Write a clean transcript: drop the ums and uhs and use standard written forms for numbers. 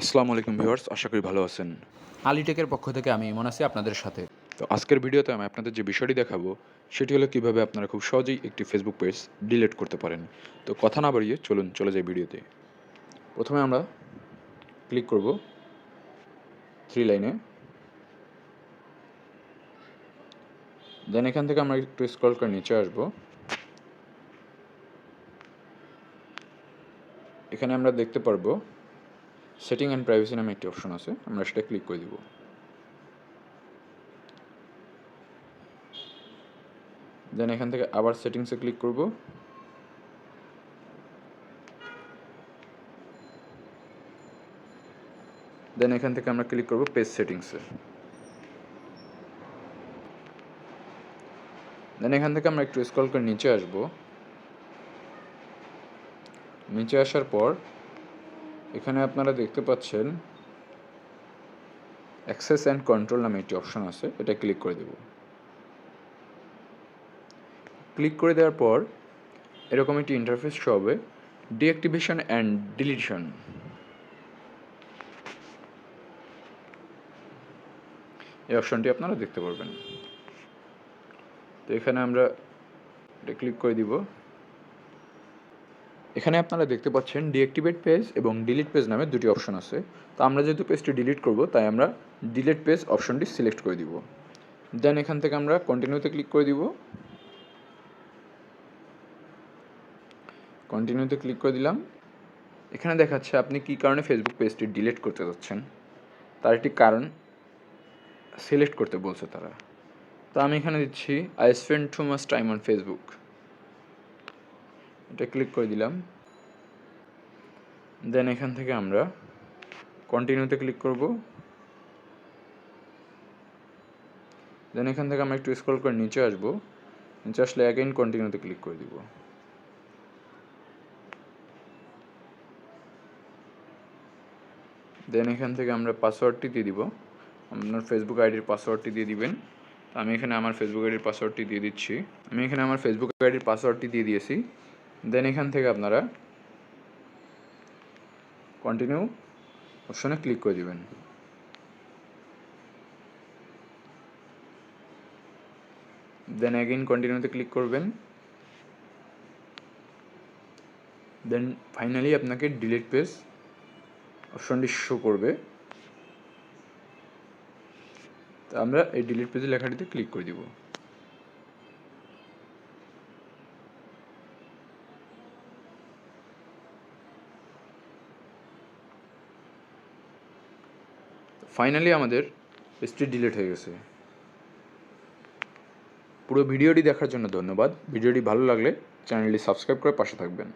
আসসালামু আলাইকুম ভিউয়ার্স, আশা করি ভালো আছেন। আলিটেকের পক্ষ থেকে আমি ইমন আছি আপনাদের সাথে। তো আজকের ভিডিওতে আমি আপনাদের যে বিষয়টি দেখাবো, সেটি হলো কিভাবে আপনারা খুব সহজেই একটি ফেসবুক পেজ ডিলিট করতে পারেন। তো কথা না বাড়িয়ে চলুন চলে যাই ভিডিওতে। প্রথমে আমরা ক্লিক করব 3 লাইনে। দেন এখান থেকে আমরা একটু স্ক্রল করে নিচে আসব। এখানে আমরা দেখতে পারবো সেটিং অ্যান্ড প্রাইভেসি নামে একটি অপশন আছে, আমরা সেটা ক্লিক করে দিব। দেন এখান থেকে আবার সেটিংসে ক্লিক করব। দেন এখান থেকে আমরা ক্লিক করব পেজ সেটিংসে। দেন এখান থেকে আমরা একটু স্ক্রল করে নিচে আসব। নিচে আসার পর এখানে আপনারা দেখতে পাচ্ছেন অ্যাক্সেস অ্যান্ড কন্ট্রোল নামে একটি অপশন আছে, এটা ক্লিক করে দেব। ক্লিক করে দেওয়ার পর এরকম একটি ইন্টারফেস শো হবে, ডিঅ্যাক্টিভেশন অ্যান্ড ডিলিশন। এই অপশনটি আপনারা দেখতে পারবেন। তো এখানে আমরা এটা ক্লিক করে দিব। এখানে আপনারা দেখতে পাচ্ছেন ডিঅ্যাক্টিভেট পেজ এবং ডিলিট পেজ নামে দুটি অপশন আছে। তো আমরা যেহেতু পেজটি ডিলিট করব, তাই আমরা ডিলিট পেজ অপশনটি সিলেক্ট করে দিব। দেন এখান থেকে আমরা কন্টিনিউতে ক্লিক করে দিব। কন্টিনিউতে ক্লিক করে দিলাম। এখানে দেখাচ্ছে আপনি কী কারণে ফেসবুক পেজটি ডিলিট করতে যাচ্ছেন, তার একটি কারণ সিলেক্ট করতে বলছে তারা। তো আমি এখানে দিচ্ছি I spend too much time on Facebook, এটা ক্লিক করে দিলাম। দেন এখান থেকে আমরা কন্টিনিউতে ক্লিক করব। দেন এখান থেকে আমরা একটু স্ক্রল করে নিচে আসব। নিচে আসলে অ্যাগেইন কন্টিনিউতে ক্লিক করে দিব। দেন এখান থেকে আমরা পাসওয়ার্ডটি দিয়ে দিব। আপনার ফেসবুক আইডির পাসওয়ার্ডটি দিয়ে দিবেন। তো আমি এখানে আমার ফেসবুক আইডির পাসওয়ার্ডটি দিয়ে দিচ্ছি। আমি এখানে আমার ফেসবুক আইডির পাসওয়ার্ডটি দিয়ে দিয়েছি। দেন এখান থেকে আপনারা কন্টিনিউ অপশনে ক্লিক করে দিবেন। দেন অ্যাগেইন কন্টিনিউতে ক্লিক করবেন। দেন ফাইনালি আপনাকে ডিলিট পেজ অপশনটি শো করবে। তো আমরা এই ডিলিট পেজের লেখাটিতে ক্লিক করে দিব। ফাইনালি আমাদের পেজটি ডিলিট হয়ে গেছে। পুরো ভিডিওটি দেখার জন্য ধন্যবাদ। ভিডিওটি ভালো লাগলে চ্যানেলটি সাবস্ক্রাইব করে পাশে থাকবেন।